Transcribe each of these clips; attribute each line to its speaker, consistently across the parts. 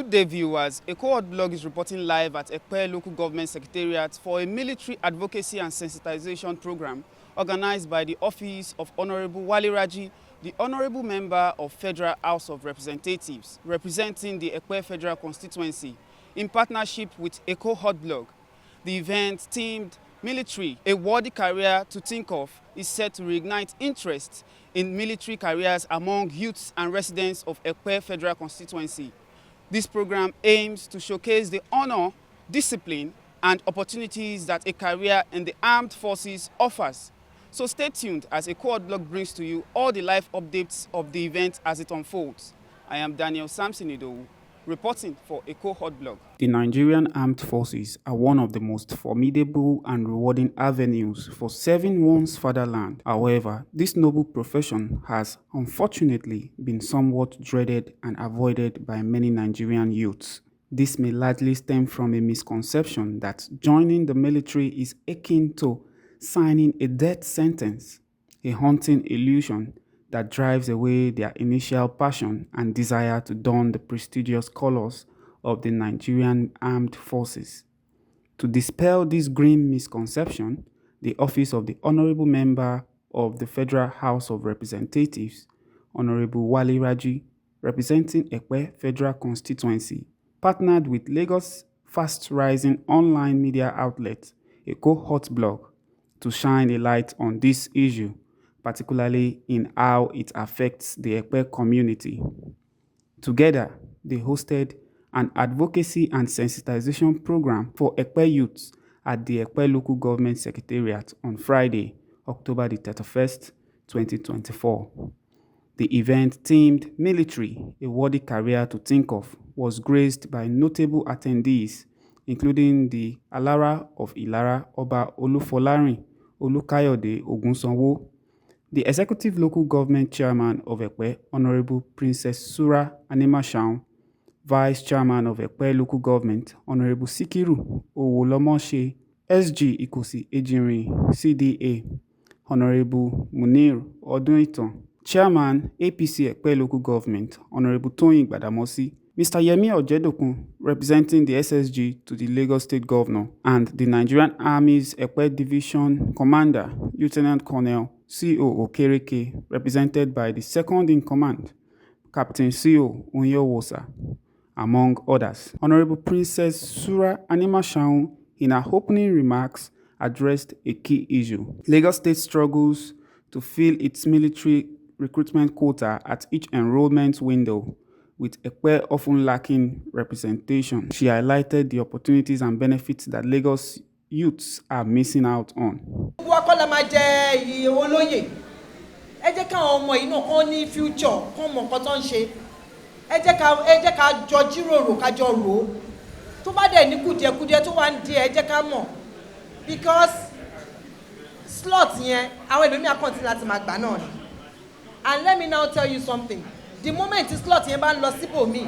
Speaker 1: Good day, viewers. A cohort blog is reporting live at Epe Local Government Secretariat for a military advocacy and sensitization program organized by the Office of Honorable Wale Raji, the Honorable Member of Federal House of Representatives, representing the Epe Federal Constituency, in partnership with a cohort blog. The event, themed Military, a worthy career to think of, is set to reignite interest in military careers among youths and residents of Epe Federal Constituency. This program aims to showcase the honor, discipline, and opportunities that a career in the armed forces offers. So stay tuned as a cohort blog brings to you all the live updates of the event as it unfolds. I am Daniel Samson Idowu, reporting for a cohort blog. The Nigerian armed forces are one of the most formidable and rewarding avenues for serving one's fatherland. However, this noble profession has unfortunately been somewhat dreaded and avoided by many Nigerian youths. This may largely stem from a misconception that joining the military is akin to signing a death sentence, a haunting illusion that drives away their initial passion and desire to don the prestigious colors of the Nigerian Armed Forces. To dispel this grim misconception, the Office of the Honorable Member of the Federal House of Representatives, Honorable Wale Raji, representing Epe Federal Constituency, partnered with Lagos' fast-rising online media outlet, a cohort blog, to shine a light on this issue, particularly in how it affects the Epe community. Together, they hosted an advocacy and sensitization program for Epe youths at the Epe Local Government Secretariat on Friday, October the 31st, 2024. The event, themed Military, a worthy career to think of, was graced by notable attendees, including the Alara of Ilara Oba Olufolarin Olukayode Ogunsanwo, the Executive Local Government Chairman of Epe, Honorable Princess Sura Animashaun, Vice Chairman of Epe Local Government, Honorable Sikiru Owolomoshe, SG Ikosi Ejinrin, CDA, Honorable Munir Odunitan, Chairman, APC Epe Local Government, Honorable Toyin Gbadamosi, Mr. Yemi Ojedokun, representing the SSG to the Lagos State Governor, and the Nigerian Army's Epe Division Commander, Lieutenant Colonel C.O. Okereke, represented by the Second-in-Command, Captain C.O. Onyewosa, among others. Honorable Princess Sura Animashaun, in her opening remarks, addressed a key issue. Lagos State struggles to fill its military recruitment quota at each enrollment window, with Epe often lacking representation. She highlighted the opportunities and benefits that Lagos youths are missing out on.
Speaker 2: Because slots here, and let me now tell you something. The moment the slot yẹn bá ń lọ síbòmí,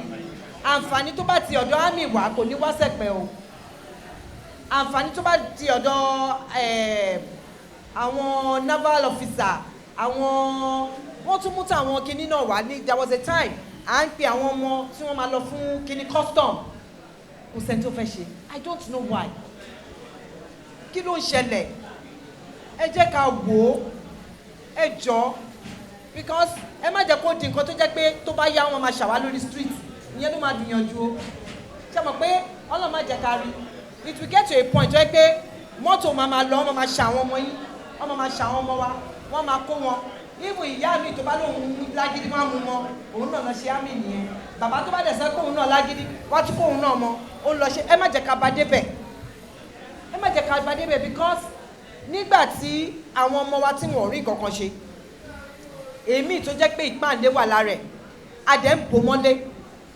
Speaker 2: àǹfààní tó bá ti ọ̀dọ̀ army wá kò ní wá sẹ́pẹ̀ o. Àǹfààní tó bá ti ọ̀dọ̀ àwọn naval officer, àwọn wọ́n tún mú tàwọn kinní náà wá ní there was a time à ń pe àwọn ọmọ tí wọ́n máa lọ fún kinní custom. Kò sẹ́ni tó fẹ́ ṣe. I don't know why. Kí ló ń ṣẹlẹ̀? Ẹ jẹ́ ká wò ó. Ẹ jọ̀ọ́. Because ẹ má jẹ́ kó di nǹkan tó jẹ́ pé tó bá yá wọn máa ṣàwá lórí street ìyẹn ló máa dùnyànjú o ṣe mọ̀ pé Ọlọ́run má jẹ́ ká rí it will get to a point tó jẹ́ pé mọ́tò máa lọ wọ́n máa ṣà àwọn ọmọ yín wọ́n máa ṣà àwọn ọmọ wa wọ́n máa kó wọn even ìyá mi tó bá lóun lágídí wọ́n á mú wọn òun náà lọ ṣe àmì nìyẹn bàbá tó bá dẹ̀ sẹ́ kóun náà lágídí wá tún kóun náà mọ ó lọ ṣe ẹ má jẹ́ ká bá débẹ̀ because nígbà tí àwọn ọmọ wa tí wọn ò rí nǹkan kan ṣe èmi tó jẹ́ pé ìpáǹdé wà lára ẹ̀ adẹ̀ ń bò mọ́lé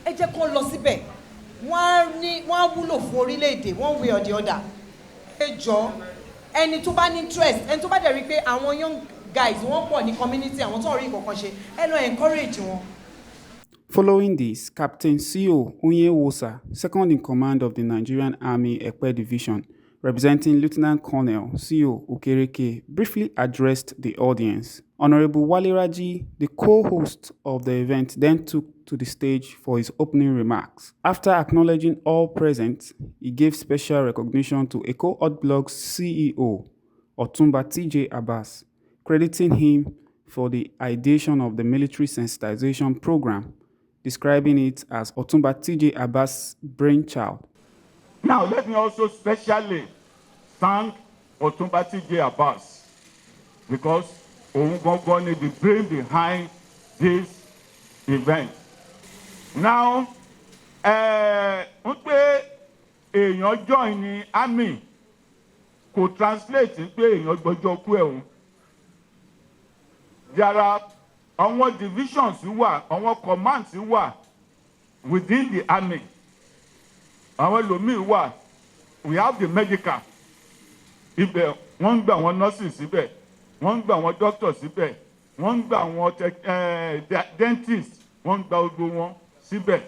Speaker 2: ẹ jẹ́ kó lọ síbẹ̀ wọ́n á wúlò fún orílẹ̀-èdè one way or the other ẹ jọ ẹni tó bá ní interest ẹni tó bá dẹ̀ rí pé àwọn young guys wọ́n pọ̀ ní community àwọn tó ń rí nǹkan ṣe ẹ lọ encourage wọn.
Speaker 1: Following this, Captain C.O. Onyewosa, Second-in-Command of the Nigerian Army Epe Division, representing Lieutenant Colonel C.O. Okereke, briefly addressed the audience Honorable Wale Raji, the co-host of the event, then took to the stage for his opening remarks. After acknowledging all present, he gave special recognition to Eco Hotblog's CEO, Otumba TJ Abbas, crediting him for the ideation of the military sensitization program, describing it as Otumba TJ Abbas' brainchild.
Speaker 3: Now, let me also specially thank Otumba TJ Abbas, because Oungongon is the brain behind this event. Now, èèyàn join ní army kò translate pé èèyàn gbọ́jọ́ kú ẹ̀ o. There are àwọn divisions wà, àwọn commands wà within the army. Àwọn ẹlòmíì wà, we have the medical. Ibẹ̀ wọ́n ń gbà àwọn nurses síbẹ̀, wọ́n ń gbà àwọn doctors síbẹ̀, wọ́n ń gbà àwọn dentists, wọ́n ń gbà gbogbo wọn síbẹ̀.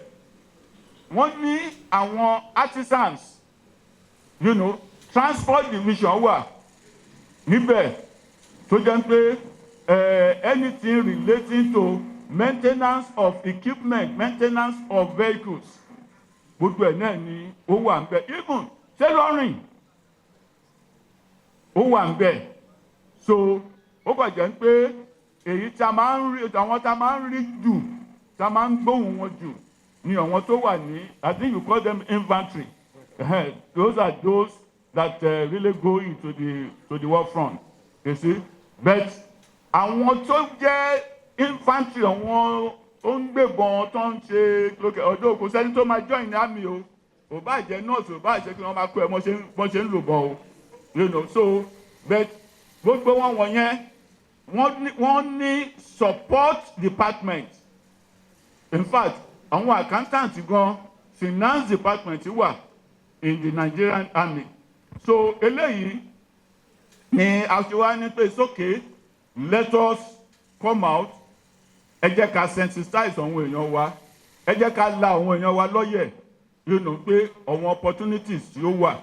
Speaker 3: Wọ́n ní àwọn artisans, transport division wà níbẹ̀ tó jẹ́ pé anything relating to maintenance of equipment, maintenance of vehicles, gbogbo ẹ̀ náà ni ó wà ń bẹ̀. Even tailoring ó wà ń bẹ̀. So ó kàn jẹ́ pé èyí tá máa ń rí, àwọn tá máa ń rí jù, tá máa ń gbóhùn wọn jù ni àwọn tó wà ní, I think you call them infantry. Those are those that really go into the war front, you see. But àwọn tó jẹ́ infantry, àwọn tó ń gbébọn tó ń ṣe ọdún kò sẹ́ni tó máa join ní army o, ò bá jẹ́ nurse, ò bá jẹ́ kí wọ́n máa kó ẹ bọ́n ṣe ń lò bọ́ o, so but gbogbo wọn wọ̀nyẹn wọ́n ní support department. In fact, àwọn accountant gan finance department wà in the Nigerian army. So eléyìí ni àṣewá ní pé it's okay, let us come out, ẹ jẹ́ ká sensitize àwọn èèyàn wa, ẹ jẹ́ ká la àwọn èèyàn wa lọ́yẹ̀, pé àwọn opportunities tí ó wà.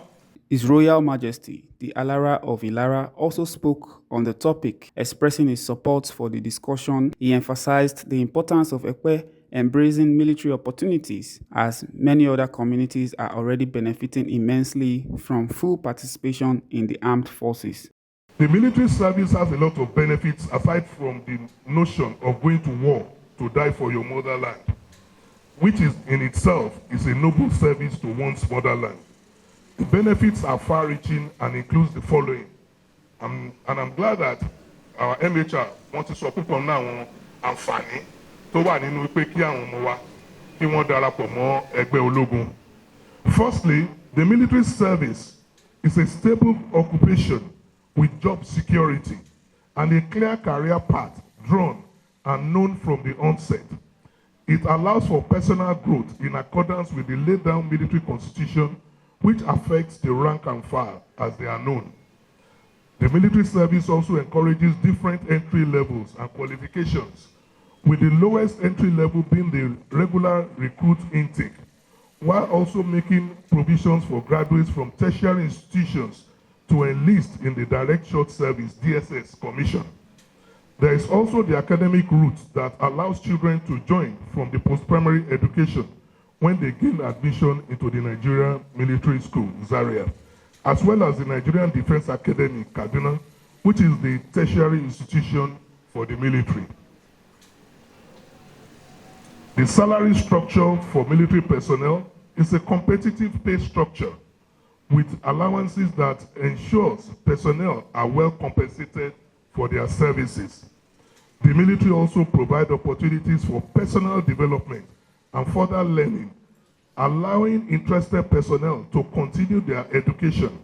Speaker 1: His Royal Majesty, the Alara of Ilara, also spoke on the topic, expressing his support for the discussion. He emphasized the importance of Epe embracing military opportunities, as many other communities are already benefiting immensely from full participation in the armed forces.
Speaker 4: The military service has a lot of benefits aside from the notion of going to war to die for your motherland, which is in itself is a noble service to one's motherland. The benefits are far-reaching and includes the following. And I'm glad that our MHR wants to support from now on àǹfààní tó wà nínú pé kí àwọn ọmọ wa kí wọ́n darapọ̀ mọ́ ẹgbẹ́ ológun. Firstly, the military service is a stable occupation with job security and a clear career path drawn and known from the onset. It allows for personal growth in accordance with the laid-down military constitution, which affects the rank and file as they are known. The military service also encourages different entry levels and qualifications, with the lowest entry level being the regular recruit intake, while also making provisions for graduates from tertiary institutions to enlist in the Direct Short Service DSS Commission. There is also the academic route that allows children to join from the post-primary education when they gain admission into the Nigerian Military School, Zaria, as well as the Nigerian Defense Academy, Kaduna, which is the tertiary institution for the military. The salary structure for military personnel is a competitive pay structure with allowances that ensures personnel are well compensated for their services. The military also provides opportunities for personal development and further learning, allowing interested personnel to continue their education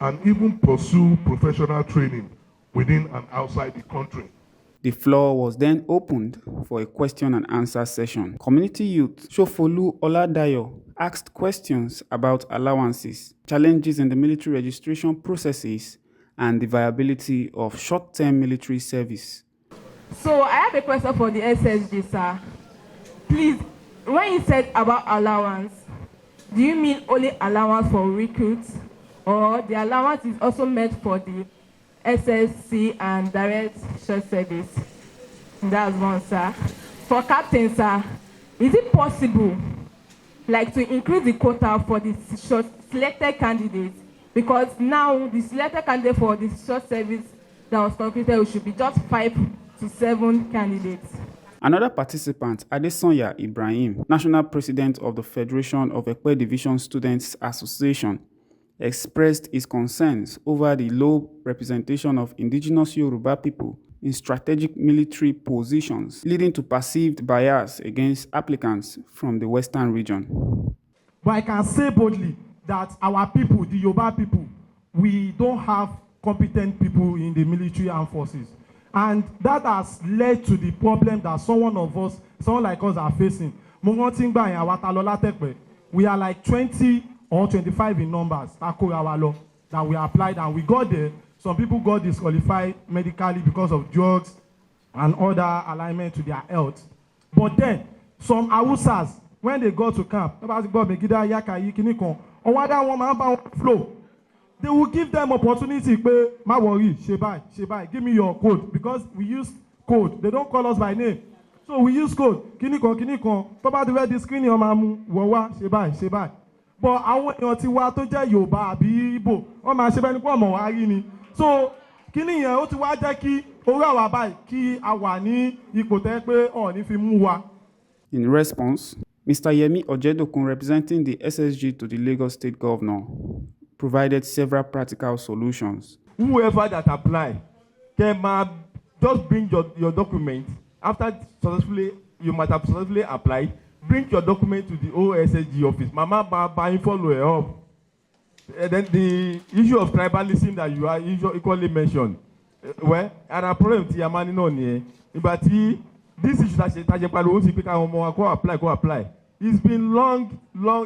Speaker 4: and even pursue professional training within and outside the country.
Speaker 1: The floor was then opened for a question and answer session. Community youth Shofolu Oladayo asked questions about allowances, challenges in the military registration processes, and the viability of short-term military service.
Speaker 5: So I have a question for the SSG, sir. Please, when you said about allowance, do you mean only allowance for recruits, or the allowance is also meant for the SSC and direct short service. That's one, sir. For captain, sir, is it possible, like, to increase the quota for the selected candidates? Because now the selected candidate for the short service that was concluded should be just 5 to 7 candidates.
Speaker 1: Another participant, Adesonya Ibrahim, National President of the Federation of Epe Division Students Association, expressed his concerns over the low representation of indigenous Yoruba people in strategic military positions, leading to perceived bias against applicants from the Western region.
Speaker 6: But I can say boldly that our people, the Yoruba people, we don't have competent people in the military armed forces. And that has led to the problem that someone like us are facing. We are like 20 or 25 in numbers that we applied, and we got there. Some people got disqualified medically because of drugs and other alignment to their health. But then, some Hausas, when they go to camp, they will give them opportunity. Ma worry, Shebai, give me your code, because we use code. They don't call us by name, so we use code. Kinikon. Toba the way the screen your mamu, Wawa, Shebai. But àwọn èèyàn ti wá tó jẹ́ Yorùbá àbí Igbo, wọ́n máa ṣe bẹ́ẹ̀ ni pé ọmọ wa rí ni. So kíní yẹn ó ti wá jẹ́ kí orí àwa báyìí kí a wà ní ipò tẹ́ pé ọ̀ọ́ni fi mú wa.
Speaker 1: In response, Mr. Yemi Ojedokun, representing the SSG to the Lagos State Governor, provided several practical solutions.
Speaker 7: Whoever that apply can just bring your document. After you might have successfully applied, bring your document to the OSSG office. Mama Baba follow it up. And then the issue of tribalism that you are equally mentioned. Well, and a problem to Yamani no near. But this issue that go apply. It's been long.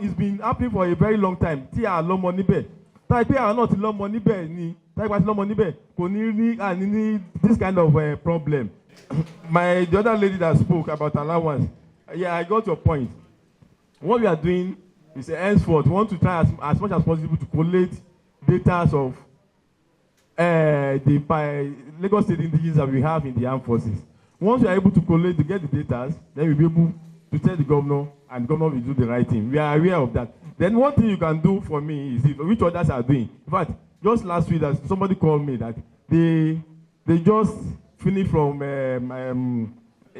Speaker 7: It's been happening for a very long time. Tia low money be. Type are not low money be ni. Type low money be. Need this kind of problem. The other lady that spoke about allowance. Yeah, I got your point. What we are doing is henceforth, we want to try as much as possible to collate data of the Lagos State indigenous that we have in the armed forces. Once we are able to get the data, then we'll be able to tell the governor, and the governor will do the right thing. We are aware of that. Then one thing you can do for me is which others are doing. In fact, just last week, somebody called me that they just finished from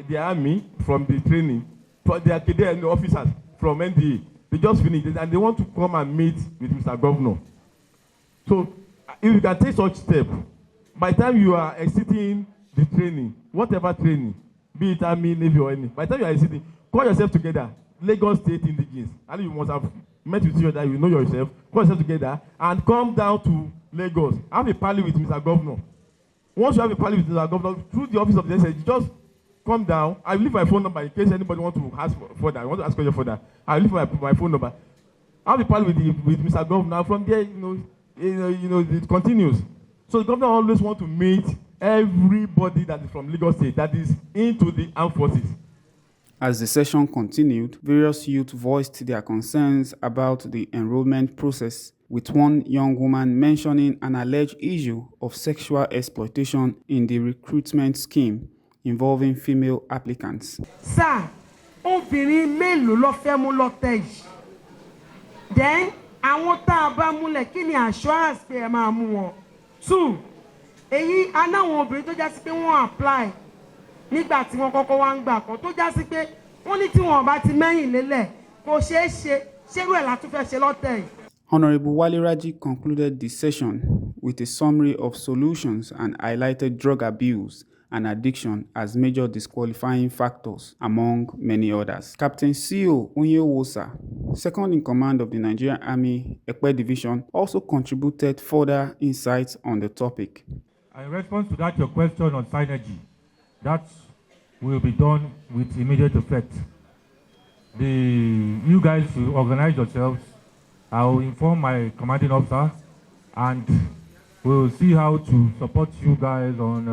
Speaker 7: the army, from the training. They are the officers from NDA. They just finished it, and they want to come and meet with Mr. Governor. So, if you can take such step, by the time you are exiting the training, whatever training, be it Army, Navy, or any, by the time you are exiting, call yourself together, Lagos State indigenous. And you must have met with each other, you know yourself, call yourself together, and come down to Lagos. Have a parley with Mr. Governor. Once you have a parley with Mr. Governor, through the office of the SSG, just come down. I will leave my phone number in case anybody wants to ask for that. I want to ask you for that. I will leave my phone number. I'll be part with Mr. Governor. From there, it continues. So the governor always wants to meet everybody that is from Lagos State, that is into the armed forces.
Speaker 1: As the session continued, various youth voiced their concerns about the enrollment process, with one young woman mentioning an alleged issue of sexual exploitation in the recruitment scheme involving female applicants.
Speaker 2: Sir, obìnrin mélòó ló fẹ́ mú lọ́tẹ̀ yìí? Then, àwọn tá a bá múlẹ̀ kí ni assurance pé ẹ máa mú wọn? 2, èyí anáwọn obìnrin tó já sí pé wọ́n apply nígbà tí wọ́n kọ́kọ́ wá ń gbà kan tó já sí pé wọ́n ní tí wọ́n bá ti mẹ́yìn lélẹ̀ kò ṣeé ṣe ṣérú ẹ̀ la tún fẹ́ ṣe lọ́tẹ̀ yìí.
Speaker 1: Honorable Wale Raji concluded the session with a summary of solutions and highlighted drug abuse and addiction as major disqualifying factors, among many others. Captain C.O. Onyewosa, second in command of the Nigerian Army Epe Division, also contributed further insights on the topic.
Speaker 8: In response to that, your question on synergy, that will be done with immediate effect. You guys will organize yourselves. I will inform my commanding officer, and we'll see how to support you guys on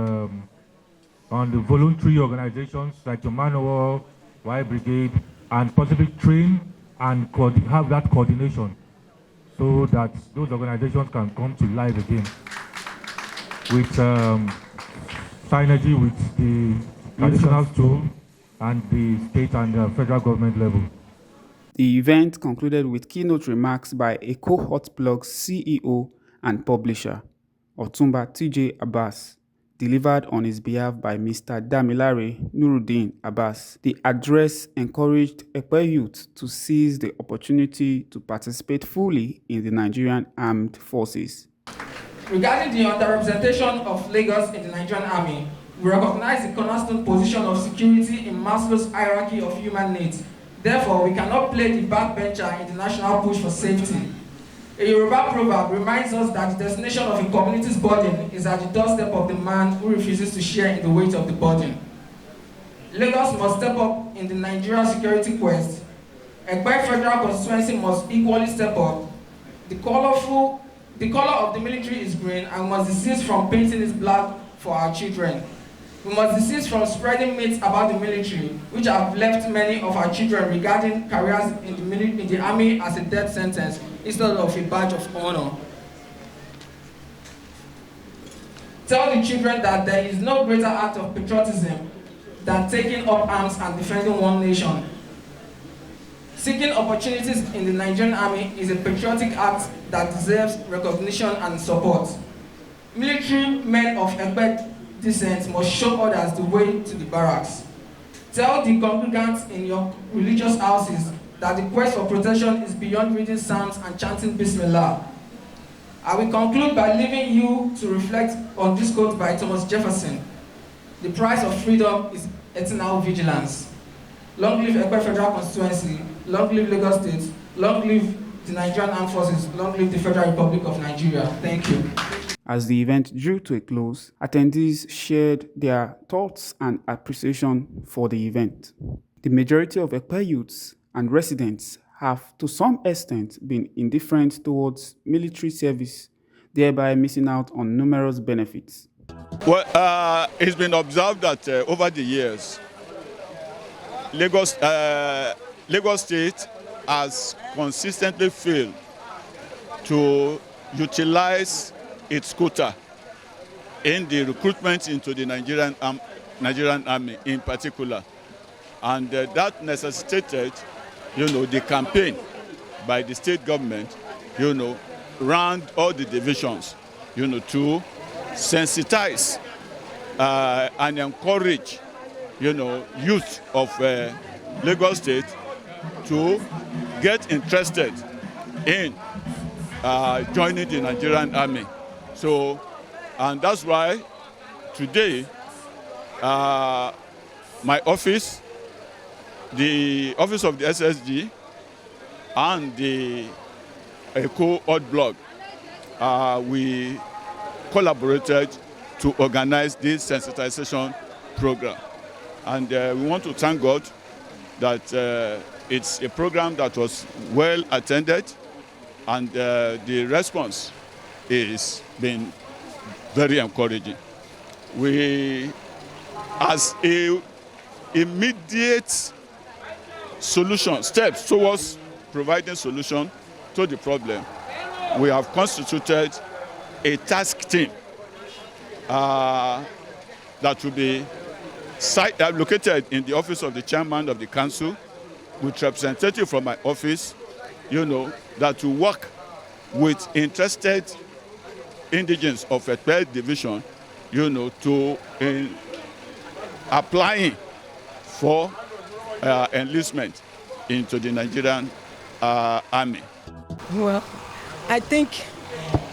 Speaker 8: the voluntary organizations like the Manowar, Y Brigade, and possibly train and have that coordination so that those organizations can come to life again. with synergy with the traditional tool and the state and federal government level.
Speaker 1: The event concluded with keynote remarks by a cohort blog's CEO and publisher, Otumba TJ Abbas, delivered on his behalf by Mr. Damilare Nuruddin Abbas. The address encouraged Epe youth to seize the opportunity to participate fully in the Nigerian Armed Forces.
Speaker 9: Regarding the underrepresentation of Lagos in the Nigerian Army, we recognize the cornerstone position of security in Maslow's hierarchy of human needs. Therefore, we cannot play the backbencher in the national push for safety. A Yoruba proverb reminds us that the destination of a community's burden is at the doorstep of the man who refuses to share in the weight of the burden. Lagos must step up in the Nigeria security quest. Epe Federal Constituency must equally step up. The color of the military is green and we must desist from painting it black for our children. We must desist from spreading myths about the military, which have left many of our children regarding careers in the army as a death sentence instead of a badge of honor. Tell the children that there is no greater act of patriotism than taking up arms and defending one nation. Seeking opportunities in the Nigerian army is a patriotic act that deserves recognition and support. Military men of Epe descent must show others the way to the barracks. Tell the congregants in your religious houses that the quest for protection is beyond reading psalms and chanting Bismillah. I will conclude by leaving you to reflect on this quote by Thomas Jefferson. The price of freedom is eternal vigilance. Long live Epe Federal Constituency, long live Lagos State, long live the Nigerian Armed Forces, long live the Federal Republic of Nigeria. Thank you.
Speaker 1: As the event drew to a close, attendees shared their thoughts and appreciation for the event. The majority of Epe youths and residents have, to some extent, been indifferent towards military service, thereby missing out on numerous benefits.
Speaker 3: Well, it's been observed that over the years, Lagos State has consistently failed to utilize its quota in the recruitment into the Nigerian army in particular. And that necessitated, the campaign by the state government, around all the divisions, to sensitize and encourage, youth of Lagos State to get interested in joining the Nigerian army. So, and that's why today, my office, the office of the SSG, and the cohort blog, we collaborated to organize this sensitization program. And we want to thank God that it's a program that was well attended, and the response is been very encouraging. We, as a immediate solution, steps towards providing solution to the problem, we have constituted a task team that will be located in the office of the chairman of the council, with representative from my office, that will work with interested indigents of Epe division, to applying for enlistment into the Nigerian army.
Speaker 2: Well, I think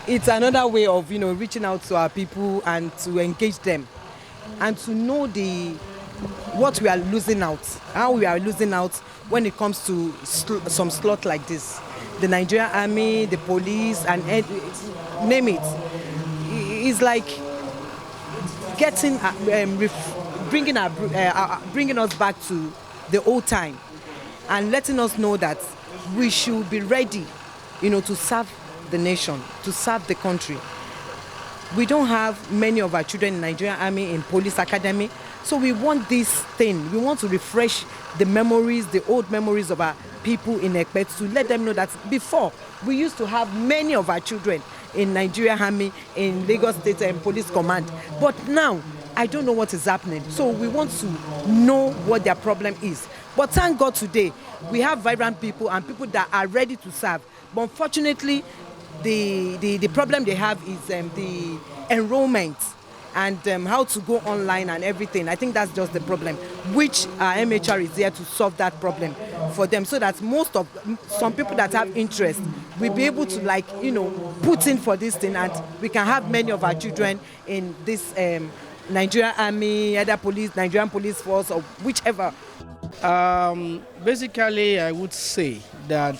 Speaker 2: it's another way of, reaching out to our people and to engage them and to know what we are losing out, how we are losing out when it comes to some slot like this. The Nigerian army, the police, and name it. It's like getting, bringing us back to the old time and letting us know that we should be ready, to serve the nation, to serve the country. We don't have many of our children in Nigerian army, in police academy, so we want this thing. We want to refresh the memories, the old memories of our people in Epe, to let them know that before we used to have many of our children in Nigerian Army, in Lagos State Police Command. But now, I don't know what is happening. So we want to know what their problem is. But thank God today, we have vibrant people and people that are ready to serve. But unfortunately, the problem they have is the enrollment and how to go online and everything. I think that's just the problem, which MHR is there to solve that problem for them, so that some people that have interest will be able to put in for this thing, and we can have many of our children in this Nigerian Army, either police, Nigerian Police Force, or whichever.
Speaker 10: Basically, I would say that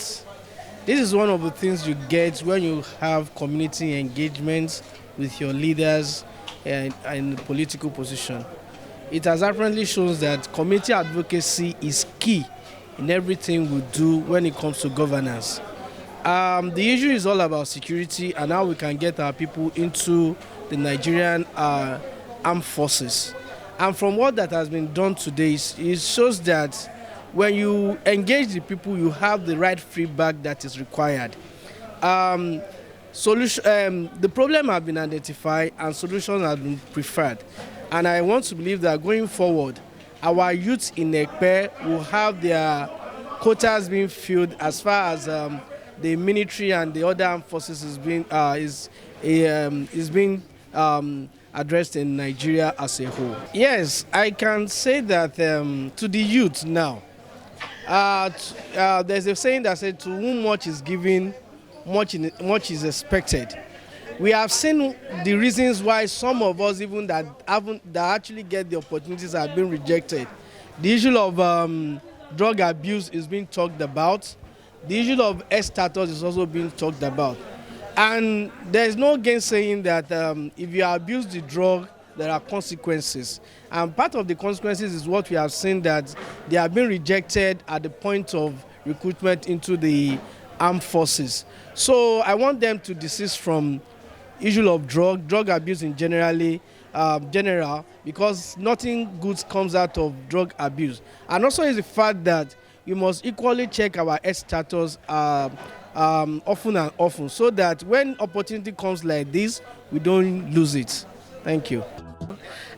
Speaker 10: this is one of the things you get when you have community engagement with your leaders in political position. It has apparently shown that community advocacy is key in everything we do when it comes to governance. The issue is all about security and how we can get our people into the Nigerian armed forces. And from what that has been done today, it shows that when you engage the people, you have the right feedback that is required. The problem has been identified and solutions have been preferred. And I want to believe that going forward, our youth in Epe will have their quotas being filled as far as the military and the other armed forces is being addressed in Nigeria as a whole. Yes, I can say that to the youth now, there's a saying that said, to whom much is given, much is expected. We have seen the reasons why some of us even that actually get the opportunities have been rejected. The issue of drug abuse is being talked about. The issue of S status is also being talked about. And there's no gainsaying that if you abuse the drug, there are consequences. And part of the consequences is what we have seen, that they have been rejected at the point of recruitment into the armed forces. So I want them to desist from issue of drug abuse in general, because nothing good comes out of drug abuse. And also is the fact that we must equally check our S status often and often, so that when opportunity comes like this, we don't lose it. Thank you.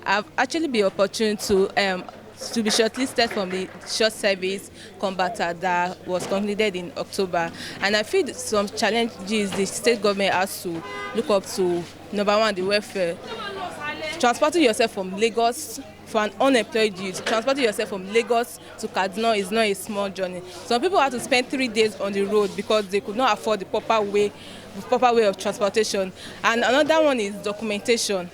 Speaker 5: I've actually been opportune to be shortlisted from the short service combatant that was concluded in October. And I feel some challenges the state government has to look up to. Number one, the welfare. Transporting yourself from Lagos, for an unemployed youth, transporting yourself from Lagos to Kaduna is not a small journey. Some people have to spend 3 days on the road because they could not afford the proper way of transportation. And another one is documentation.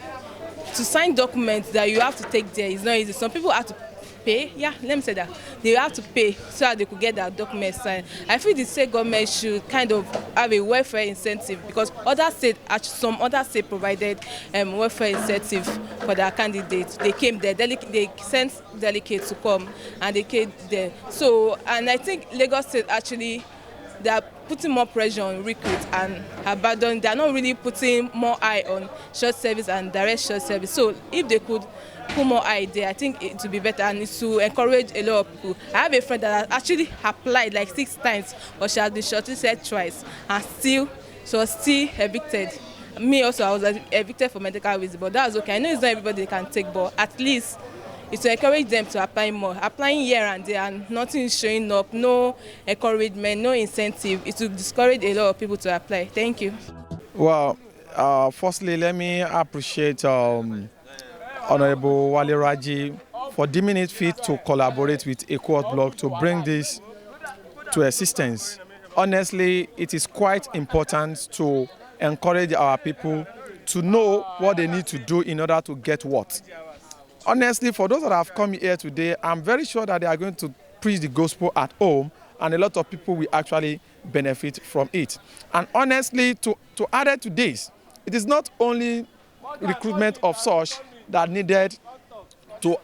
Speaker 5: To sign documents that you have to take there is not easy. Some people have to pay, they have to pay so that they could get their documents signed. I feel the state government should kind of have a welfare incentive, because some other state provided welfare incentive for their candidates. They came there, they sent delegates to come, and they came there. So, and I think Lagos State actually, they are putting more pressure on recruits and abandon. They are not really putting more eye on short service and direct short service. So if they could put more eye there, I think it would be better, and it's to encourage a lot of people. I have a friend that has actually applied like 6 times, but she has been shortlisted twice, and she was still evicted. Me also, I was evicted for medical reasons, but that was okay. I know it's not everybody they can take, but at least it's to encourage them to apply more. Applying here and there and nothing is showing up, no encouragement, no incentive. It will discourage a lot of people to apply. Thank you.
Speaker 11: Well, firstly, let me appreciate Honorable Wale Raji for deeming it fit to collaborate with Epe Block to bring this to assistance. Honestly, it is quite important to encourage our people to know what they need to do in order to get what. Honestly, for those that have come here today, I'm very sure that they are going to preach the gospel at home, and a lot of people will actually benefit from it. And honestly, to add to this, it is not only recruitment of such that needed to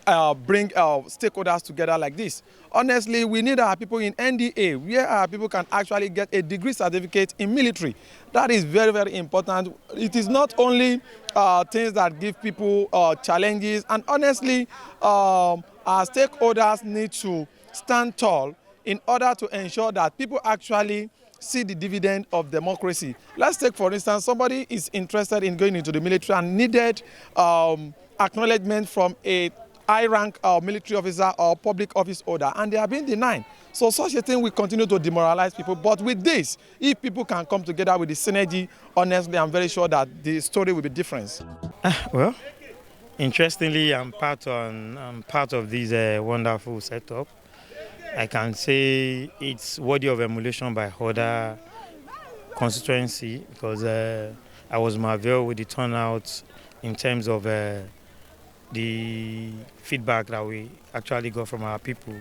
Speaker 11: bring stakeholders together like this. Honestly, we need our people in NDA, where our people can actually get a degree certificate in military. That is very, very important. It is not only things that give people challenges, and honestly, our stakeholders need to stand tall in order to ensure that people actually see the dividend of democracy. Let's take, for instance, somebody is interested in going into the military and needed acknowledgement from a high-rank military officer or public office holder, and they are being denied. So such a thing will continue to demoralize people. But with this, if people can come together with the synergy, honestly, I'm very sure that the story will be different.
Speaker 12: Well, interestingly, I'm part of this wonderful setup. I can say it's worthy of emulation by other constituency, because I was marveled with the turnout in terms of the feedback that we actually got from our people.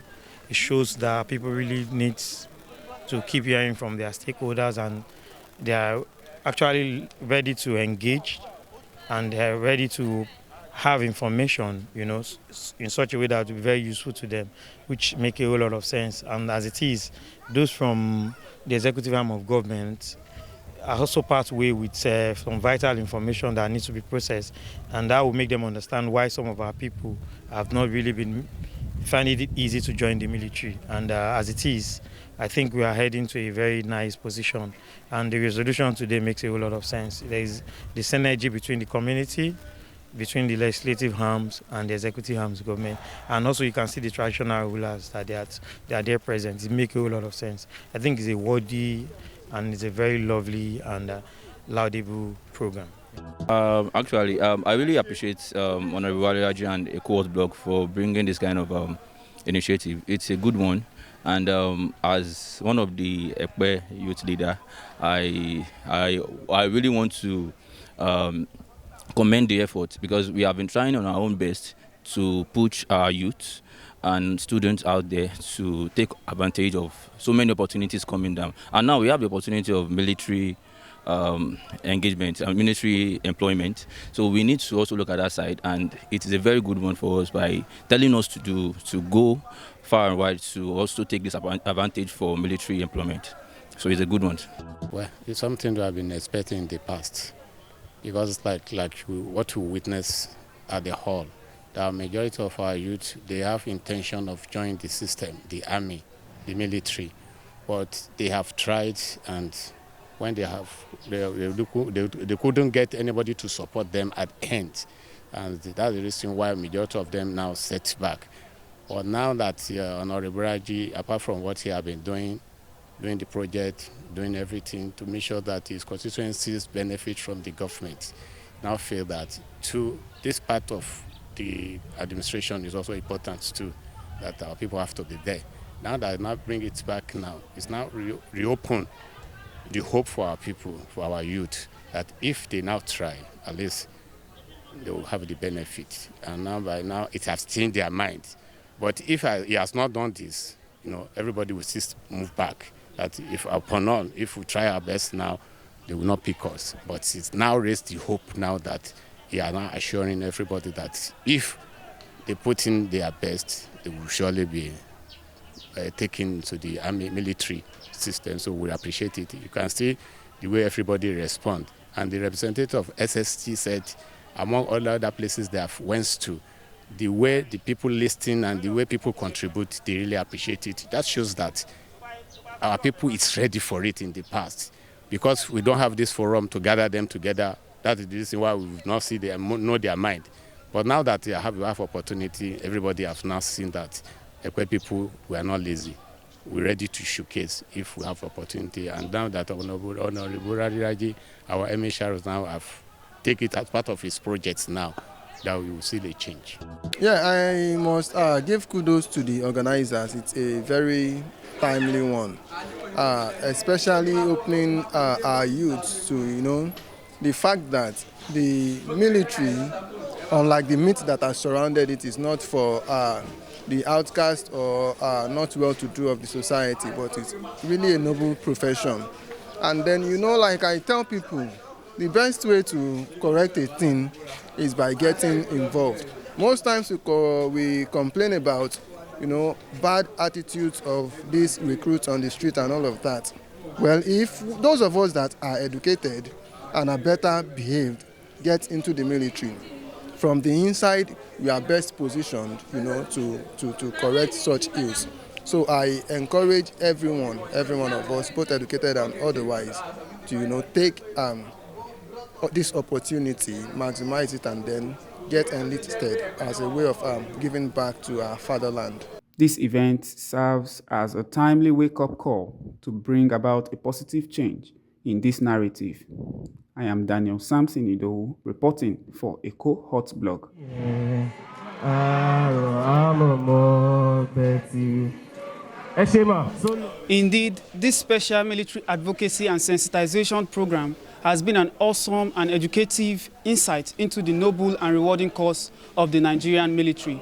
Speaker 12: It shows that people really need to keep hearing from their stakeholders, and they are actually ready to engage, and they are ready to have information, you know, in such a way that will be very useful to them, which make a whole lot of sense. And as it is, those from the executive arm of government are also part way with some vital information that needs to be processed, and that will make them understand why some of our people have not really been finding it easy to join the military. And as it is, I think we are heading to a very nice position, and the resolution today makes a whole lot of sense. There is the synergy between the community, between the legislative arms and the executive arms of government, and also you can see the traditional rulers that they are there present. It makes a whole lot of sense. I think it's a worthy and it's a very lovely and laudable program.
Speaker 13: Actually, I really appreciate Honorable Wale Raji and Epe Blog for bringing this kind of initiative. It's a good one, and as one of the Epe youth leader, I really want to commend the effort, because we have been trying on our own best to push our youth and students out there to take advantage of so many opportunities coming down. And now we have the opportunity of military engagement and military employment. So we need to also look at that side, and it is a very good one for us by telling us to go far and wide to also take this advantage for military employment. So it's a good one.
Speaker 14: Well, it's something that I've been expecting in the past, because it's like what we witness at the hall. The majority of our youth, they have intention of joining the system, the army, the military, but they have tried, and when they couldn't get anybody to support them at end, and that's the reason why majority of them now set back. But now that Honorable Raji, apart from what he has been doing the project, doing everything to make sure that his constituencies benefit from the government, now feel that this part of the administration is also important too, that our people have to be there. Now that I now bring it back now, it's now reopen the hope for our people, for our youth, that if they now try, at least they will have the benefit. And now by now it has changed their mind. But if he has not done this, everybody will just move back. That if we try our best now, they will not pick us. But it's now raised the hope now that he are now assuring everybody that if they put in their best, they will surely be taken to the army military system. So we appreciate it. You can see the way everybody respond. And the representative of SST said, among all other places they have went to, the way the people listen and the way people contribute, they really appreciate it. That shows that our people is ready for it in the past. Because we don't have this forum to gather them together, that is the reason why we will not see them, know their mind. But now that we have opportunity, everybody has now seen that Epe people, we are not lazy. We're ready to showcase if we have opportunity. And now that Honorable Wale Raji, our MHRs now have taken it as part of his projects now, that we will see the change.
Speaker 15: Yeah, I must give kudos to the organizers. It's a very timely one, especially opening our youth to, the fact that the military, unlike the myths that are surrounded it, is not for the outcast or not well-to-do of the society, but it's really a noble profession. And then, like I tell people, the best way to correct a thing is by getting involved. Most times we complain about, bad attitudes of these recruits on the street and all of that. Well, if those of us that are educated and are better behaved get into the military, from the inside we are best positioned, to correct such ills. So I encourage every one of us, both educated and otherwise, to take this opportunity, maximize it, and then get enlisted as a way of giving back to our fatherland.
Speaker 1: This event serves as a timely wake-up call to bring about a positive change in this narrative. I am Daniel Samson Idowu, reporting for Eco Hot Blog. Indeed, this special military advocacy and sensitization program has been an awesome and educative insight into the noble and rewarding cause of the Nigerian military.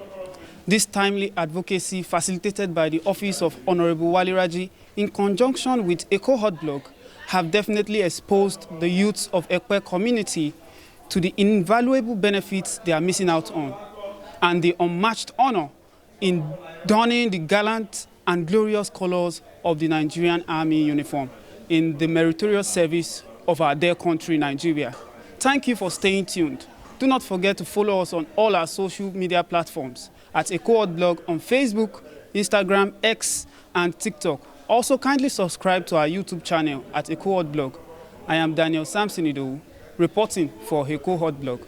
Speaker 1: This timely advocacy, facilitated by the Office of Honorable Wale Raji in conjunction with Eco Hot Blog, have definitely exposed the youths of Epe community to the invaluable benefits they are missing out on, and the unmatched honor in donning the gallant and glorious colors of the Nigerian Army uniform in the meritorious service of our dear country, Nigeria. Thank you for staying tuned. Do not forget to follow us on all our social media platforms at Eco Hot Blog on Facebook, Instagram, X, and TikTok. Also, kindly subscribe to our YouTube channel at Eco Hot Blog. I am Daniel Samson Idowu, reporting for Eco Hot Blog.